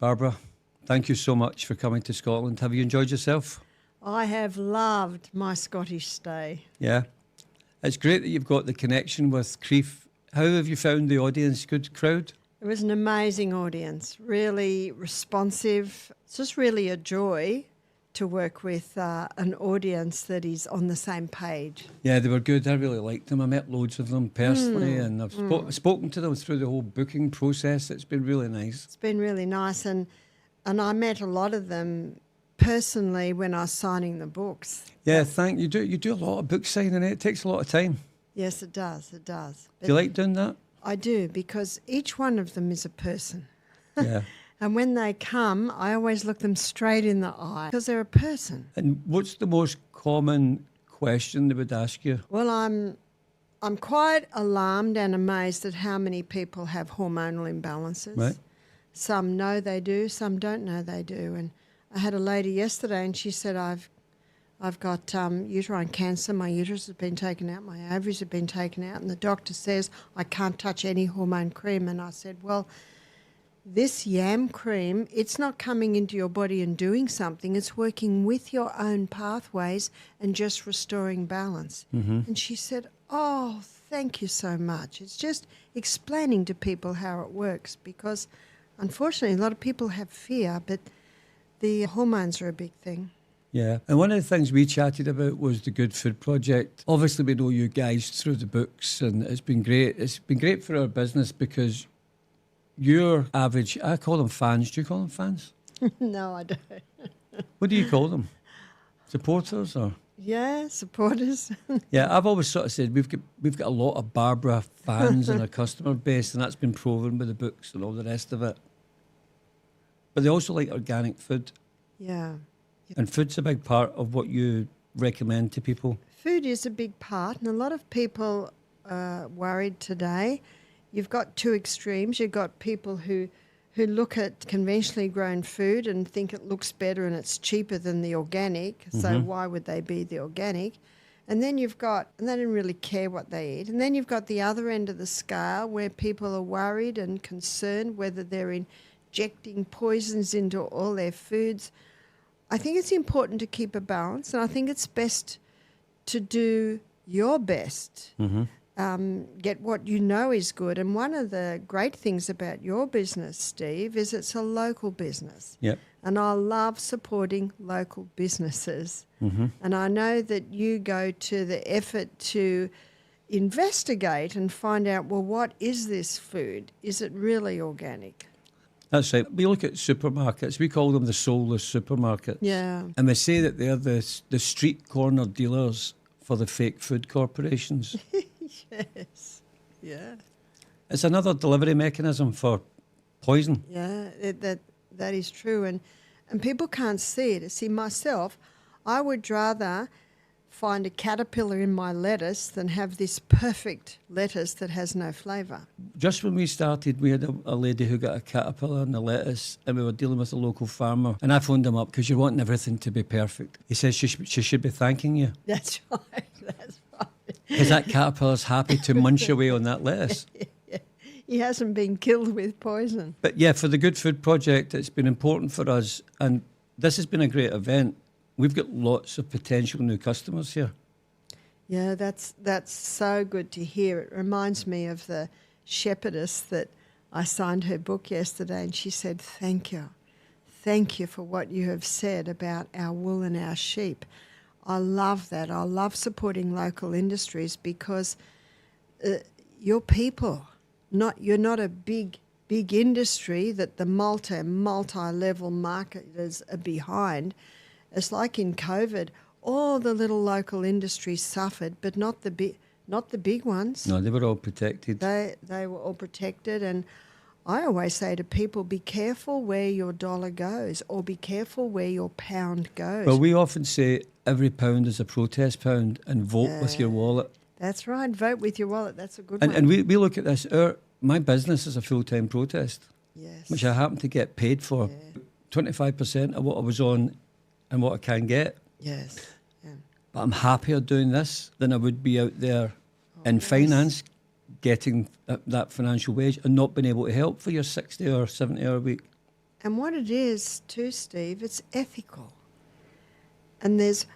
Barbara, thank you so much for coming to Scotland. Have you enjoyed yourself? I have loved my Scottish stay. Yeah. It's great that you've got the connection with Crieff. How have you found the audience? Good crowd? It was an amazing audience, really responsive. It's just really a joy to work with an audience that is on the same page. Yeah, they were good. I really liked them. I met loads of them personally and I've spoken to them through the whole booking process. It's been really nice. It's been really nice and I met a lot of them personally when I was signing the books. Yeah, you do a lot of book signing. It takes a lot of time. Yes, it does. It does. Do you like doing that? I do, because each one of them is a person. Yeah. And when they come, I always look them straight in the eye because they're a person. And what's the most common question they would ask you? Well, I'm quite alarmed and amazed at how many people have hormonal imbalances. Right. Some know they do, some don't know they do. And I had a lady yesterday and she said, I've got uterine cancer, my uterus has been taken out, my ovaries have been taken out, and the doctor says I can't touch any hormone cream. And I said, well, this yam cream, it's not coming into your body and doing something, it's working with your own pathways and just restoring balance. Mm-hmm. And she said, oh, thank you so much. It's just explaining to people how it works, because unfortunately a lot of people have fear, but the hormones are a big thing. Yeah, and one of the things we chatted about was the Good Food Project. Obviously, we know you guys through the books, and it's been great. It's been great for our business because your average, I call them fans. Do you call them fans? No, I don't. What do you call them? Supporters or? Yeah, supporters. Yeah, I've always sort of said we've got a lot of Barbara fans in our customer base, and that's been proven with the books and all the rest of it. But they also like organic food. Yeah. And food's a big part of what you recommend to people. Food is a big part, and a lot of people are worried today. You've got two extremes. You've got people who look at conventionally grown food and think it looks better and it's cheaper than the organic, so why would they be the organic? And then and they don't really care what they eat. And then you've got the other end of the scale where people are worried and concerned whether they're injecting poisons into all their foods. I think it's important to keep a balance, and I think it's best to do your best, get what you know is good. And one of the great things about your business, Steve, is it's a local business. Yep. And I love supporting local businesses. And I know that you go to the effort to investigate and find out, well, what is this food? Is it really organic? That's right. We look at supermarkets. We call them the soulless supermarkets. Yeah. And they say that they're the street corner dealers for the fake food corporations. Yes. Yeah. It's another delivery mechanism for poison. Yeah, that is true. And people can't see it. See, myself, I would rather find a caterpillar in my lettuce than have this perfect lettuce that has no flavour. Just when we started, we had a lady who got a caterpillar in the lettuce, and we were dealing with a local farmer. And I phoned him up because you're wanting everything to be perfect. He says she should be thanking you. That's right. That's right. Because that caterpillar's happy to munch away on that lettuce. He hasn't been killed with poison. But yeah, for the Good Food Project, it's been important for us, and this has been a great event. We've got lots of potential new customers here. Yeah, that's so good to hear. It reminds me of the shepherdess that I signed her book yesterday, and she said, thank you. Thank you for what you have said about our wool and our sheep. I love that. I love supporting local industries because you're people. You're not a big industry that the multi-level marketers are behind. It's like in COVID, all the little local industries suffered, but not the big ones. No, they were all protected. They were all protected, and I always say to people, be careful where your dollar goes, or be careful where your pound goes. Well, we often say every pound is a protest pound, and vote with your wallet. That's right, vote with your wallet. That's a good one. And we look at this. My business is a full-time protest, yes, which I happen to get paid for. 25% of what I was on and what I can get. Yes. Yeah. But I'm happier doing this than I would be out there in finance, getting that financial wage and not being able to help for your 60 or 70 hour week. And what it is too, Steve, it's ethical. And there's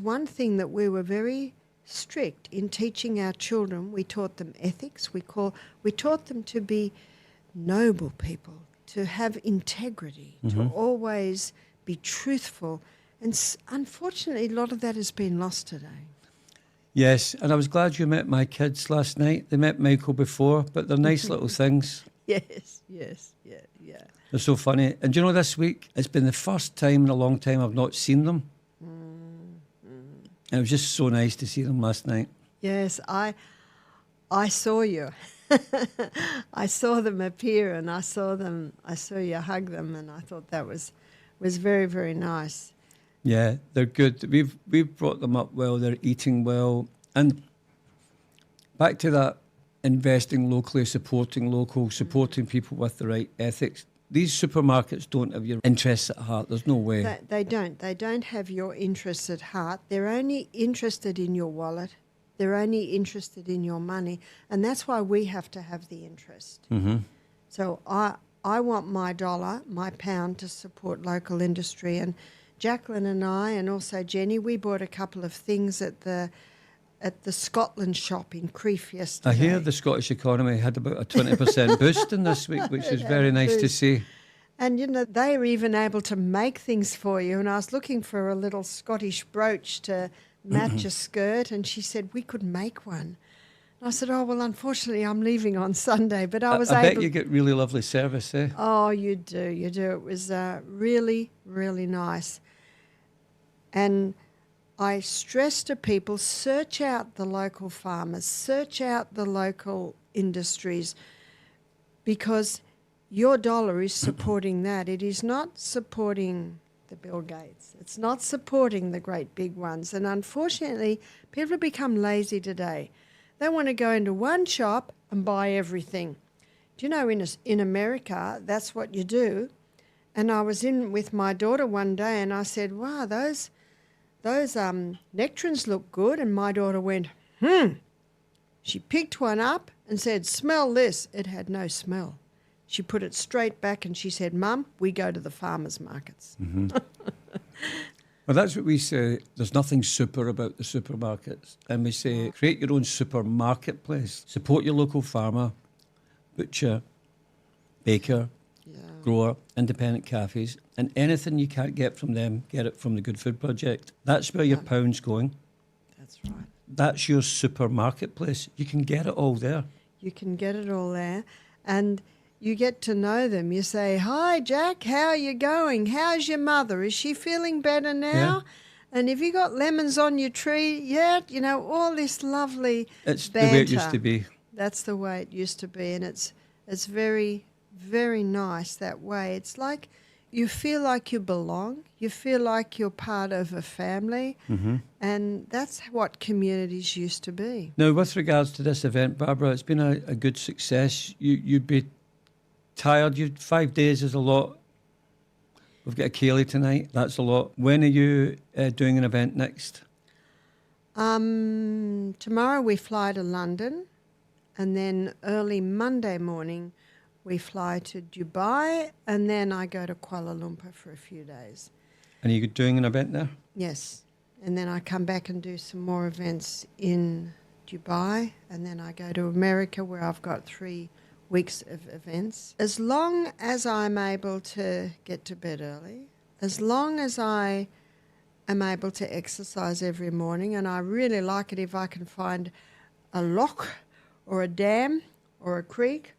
one thing that we were very strict in teaching our children. We taught them ethics. We taught them to be noble people, to have integrity, to always be truthful. And unfortunately, a lot of that has been lost today. Yes, and I was glad you met my kids last night. They met Michael before, but they're nice little things. Yes, yeah. They're so funny. And do you know, this week, it's been the first time in a long time I've not seen them. And it was just so nice to see them last night. Yes, I saw you. I saw them appear, and I saw you hug them, and I thought that was very, very nice. Yeah, they're good. We've brought them up well. They're eating well. And back to that, investing locally, supporting local, supporting people with the right ethics. These supermarkets don't have your interests at heart. There's no way. They don't. They don't have your interests at heart. They're only interested in your wallet. They're only interested in your money. And that's why we have to have the interest. Mm-hmm. So I want my dollar, my pound to support local industry. And Jacqueline and I, and also Jenny, we bought a couple of things at the Scotland shop in Crieff yesterday. I hear the Scottish economy had about a 20% boost in this week, which is very nice to see. And, you know, they are even able to make things for you. And I was looking for a little Scottish brooch to match a skirt, and she said we could make one. And I said, oh, well, unfortunately, I'm leaving on Sunday. But I bet you get really lovely service, eh? Oh, you do. It was really, really nice. And I stress to people, search out the local farmers, search out the local industries, because your dollar is supporting that. It is not supporting the Bill Gates. It's not supporting the great big ones. And unfortunately, people have become lazy today. They want to go into one shop and buy everything. Do you know, in America, that's what you do. And I was in with my daughter one day and I said, wow, those nectarines look good. And my daughter went, She picked one up and said, smell this. It had no smell. She put it straight back and she said, Mum, we go to the farmers' markets. Mm-hmm. Well, that's what we say. There's nothing super about the supermarkets. And we say, create your own super marketplace. Support your local farmer, butcher, baker, grower, independent cafes, and anything you can't get from them, get it from the Good Food Project. That's where your pound's going. That's right. That's your super marketplace. You can get it all there. You can get it all there. And you get to know them. You say, hi, Jack, how are you going? How's your mother? Is she feeling better now? Yeah. And have you got lemons on your tree yet? You know, all this lovely It's banter. the way it used to be. That's the way it used to be. And it's very, very nice that way. It's like you feel like you belong. You feel like you're part of a family. Mm-hmm. And that's what communities used to be. Now, with regards to this event, Barbara, it's been a good success. You'd be tired. 5 days is a lot. We've got a Ceilidh tonight. That's a lot. When are you doing an event next? Tomorrow we fly to London, and then early Monday morning we fly to Dubai, and then I go to Kuala Lumpur for a few days. And are you doing an event there? Yes. And then I come back and do some more events in Dubai, and then I go to America where I've got 3 weeks of events. As long as I'm able to get to bed early, as long as I am able to exercise every morning, and I really like it if I can find a loch or a dam or a creek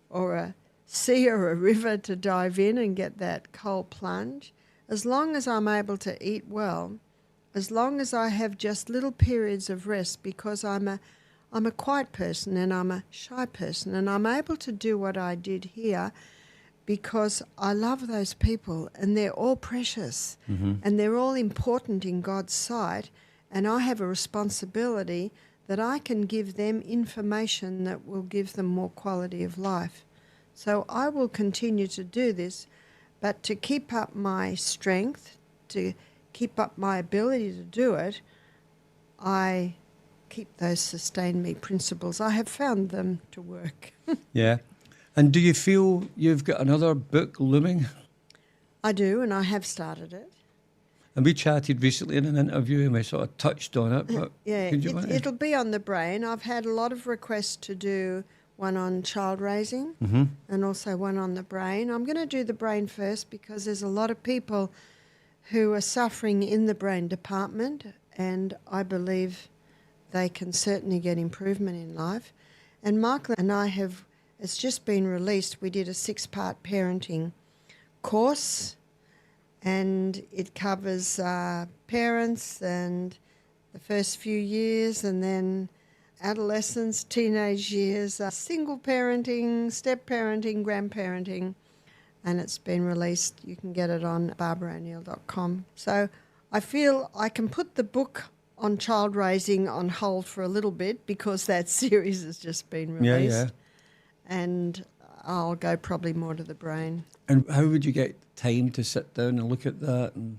or a sea or a river to dive in and get that cold plunge, as long as I'm able to eat well, as long as I have just little periods of rest, because I'm a quiet person and I'm a shy person, and I'm able to do what I did here because I love those people and they're all precious and they're all important in God's sight, and I have a responsibility that I can give them information that will give them more quality of life. So I will continue to do this, but to keep up my strength, to keep up my ability to do it, I keep those sustain me principles. I have found them to work. Yeah. And do you feel you've got another book looming? I do, and I have started it. And we chatted recently in an interview and we sort of touched on it. But Yeah, could you want to- it'll be on the brain. I've had a lot of requests to do one on child raising and also one on the brain. I'm going to do the brain first because there's a lot of people who are suffering in the brain department, and I believe they can certainly get improvement in life. And Michael and I have, it's just been released, we did a 6-part parenting course, and it covers parents and the first few years, and then adolescence, teenage years, single parenting, step parenting, grandparenting, and it's been released. You can get it on barbara'o'neill.com. So I feel I can put the book on child raising on hold for a little bit because that series has just been released. Yeah. And I'll go probably more to the brain. And how would you get time to sit down and look at that? And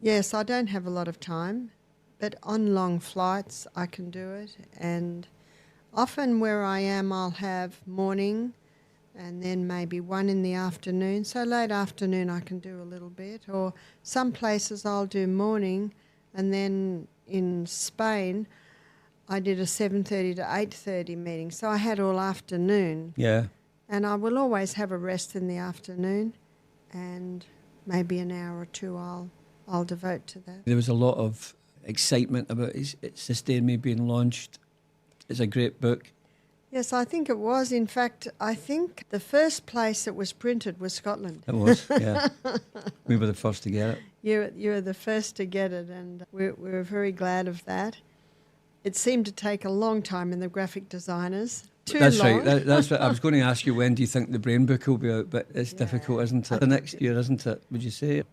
Yes, I don't have a lot of time, but on long flights I can do it. And often where I am I'll have morning and then maybe one in the afternoon. So late afternoon I can do a little bit. Or some places I'll do morning, and then in Spain I did a 7:30 to 8:30 meeting. So I had all afternoon. yeah. And I will always have a rest in the afternoon, and maybe an hour or two I'll devote to that. There was a lot of excitement about It's Sustain Me being launched. It's a great book. Yes, I think it was. In fact, I think the first place it was printed was Scotland. It was, yeah. We were the first to get it. You were the first to get it, and we were very glad of that. It seemed to take a long time in the graphic designers. That's right. That's what I was going to ask you. When do you think the brain book will be out? But it's difficult, isn't it? The next year, isn't it? Would you say?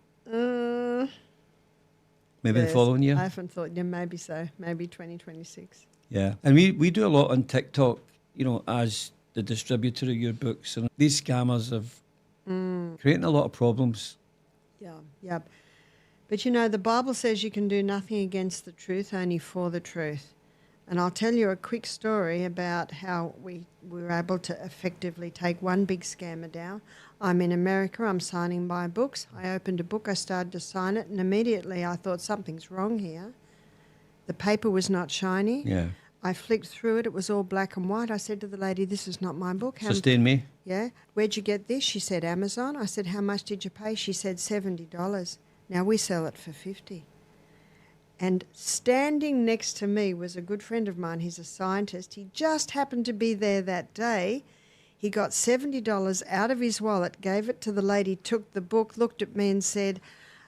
Maybe Yes, the following year. I haven't thought. Yeah, maybe so. Maybe 2026. Yeah, and we do a lot on TikTok. You know, as the distributor of your books, and these scammers have creating a lot of problems. Yeah. But you know, the Bible says you can do nothing against the truth, only for the truth. And I'll tell you a quick story about how we were able to effectively take one big scammer down. I'm in America, I'm signing my books. I opened a book, I started to sign it, and immediately I thought something's wrong here. The paper was not shiny. Yeah. I flicked through it, it was all black and white. I said to the lady, this is not my book. Sustain Me. Yeah. Where'd you get this? She said, Amazon. I said, how much did you pay? She said, $70. Now we sell it for $50. And standing next to me was a good friend of mine. He's a scientist. He just happened to be there that day. He got $70 out of his wallet, gave it to the lady, took the book, looked at me and said,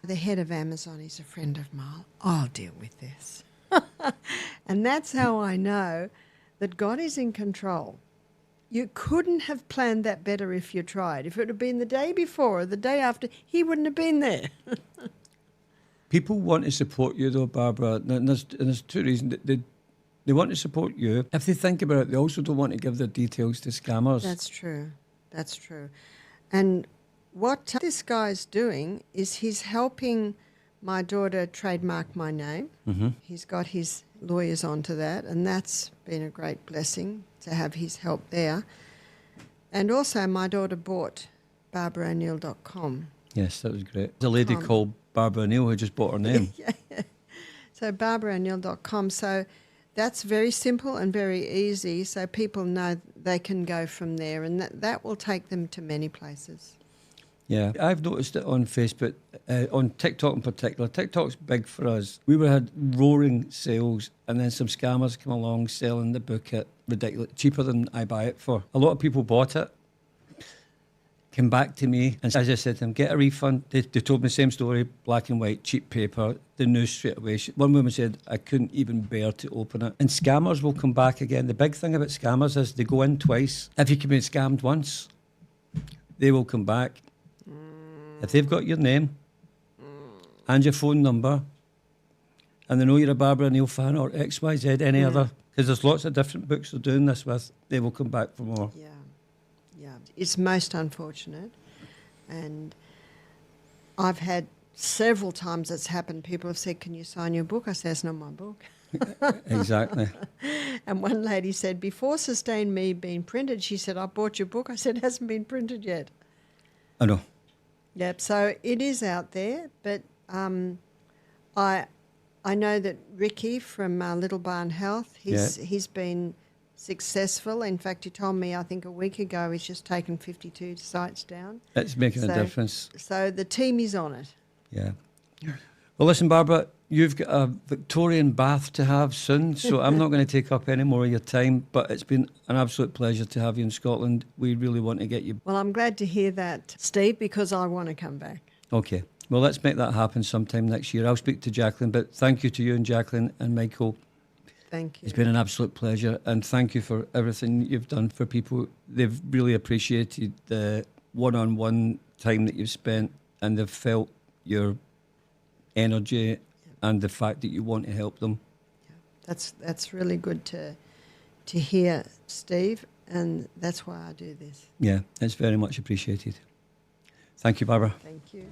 the head of Amazon is a friend of mine. I'll deal with this. And that's how I know that God is in control. You couldn't have planned that better if you tried. If it had been the day before or the day after, he wouldn't have been there. People want to support you, though, Barbara. And there's two reasons. They want to support you. If they think about it, they also don't want to give their details to scammers. That's true. And what this guy's doing is he's helping my daughter trademark my name. Mm-hmm. He's got his lawyers onto that, and that's been a great blessing to have his help there. And also my daughter bought barbara'o'neill.com. Yes, that was great. There's a lady called Barbara O'Neill who just bought her name. Yeah. So barbara'o'neill.com. So that's very simple and very easy, so people know they can go from there, and that will take them to many places. Yeah, I've noticed it on Facebook, on TikTok in particular. TikTok's big for us. We had roaring sales, and then some scammers come along selling the book at ridiculous, cheaper than I buy it for. A lot of people bought it, came back to me, and as I said to them, get a refund. They told me the same story, black and white, cheap paper. They knew straight away. One woman said, I couldn't even bear to open it. And scammers will come back again. The big thing about scammers is they go in twice. If you can be scammed once, they will come back. If they've got your name and your phone number, and they know you're a Barbara O'Neill fan or XYZ, any other, because there's lots of different books they're doing this with, they will come back for more. Yeah. It's most unfortunate. And I've had several times it's happened. People have said, can you sign your book? I say, it's not my book. Exactly. And one lady said, before Sustain Me being printed, she said, I bought your book. I said, it hasn't been printed yet. I know. Yep, so it is out there, but I know that Ricky from Little Barn Health, he's been successful. In fact, he told me, I think a week ago, he's just taken 52 sites down. It's making a difference. So the team is on it. Yeah. Well, listen, Barbara, you've got a Victorian bath to have soon, so I'm not going to take up any more of your time, but it's been an absolute pleasure to have you in Scotland. We really want to get you. Well, I'm glad to hear that, Steve, because I want to come back. Okay. Well, let's make that happen sometime next year. I'll speak to Jacqueline, but thank you to you and Jacqueline and Michael. Thank you. It's been an absolute pleasure, and thank you for everything you've done for people. They've really appreciated the one-on-one time that you've spent, and they've felt your energy and the fact that you want to help them. Yeah. That's really good to hear, Steve, and that's why I do this. Yeah, it's very much appreciated. Thank you, Barbara. Thank you.